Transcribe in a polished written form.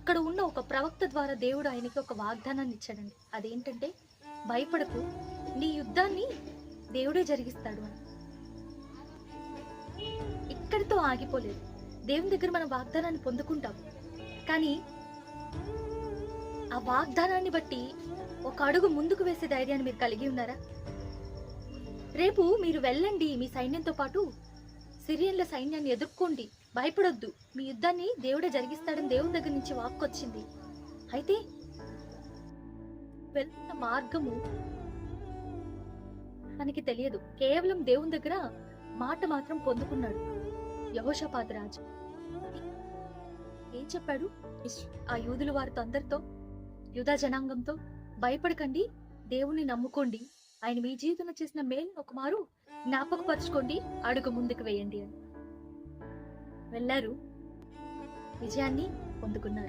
అక్కడ ఉన్న ఒక ప్రవక్త ద్వారా దేవుడు ఆయనకి ఒక వాగ్దానాన్ని ఇచ్చాడండి. అదేంటంటే, భయపడకు, నీ యుద్ధాన్ని దేవుడే జరిగిస్తాడు అని. ఇక్కడితో ఆగిపోలేదు. దేవుని దగ్గర మనం వాగ్దానాన్ని పొందుకుంటాం. కానీ ఆ వాగ్దానాన్ని బట్టి ఒక అడుగు ముందుకు వేసే ధైర్యాన్ని మీరు కలిగి ఉన్నారా? రేపు మీరు వెళ్ళండి, మీ సైన్యంతో పాటు సిరియన్ల సైన్యాన్ని ఎదుర్కోండి, భయపడొద్దు, మీ యుద్ధాన్ని దేవుడే జరిగిస్తాడని దేవుని దగ్గర నుంచి వాక్కు వచ్చింది. అయితే వెళ్తున్న మార్గము తనకి తెలియదు. కేవలం దేవుని దగ్గర మాట మాత్రం పొందుకున్నాడు యెహోషాపాతు రాజు. ఏం చెప్పాడు ఆ యూదుల వారితో, అందరితో, యూదా జనాంగంతో? భయపడకండి, దేవుణ్ణి నమ్ముకోండి, ఆయన మీ జీవితంలో చేసిన మేలు ఒక మారు జ్ఞాపకపరచుకోండి, అడుగు ముందుకు వేయండి అని. వెళ్ళారు, విజయాన్ని పొందుకున్నారు.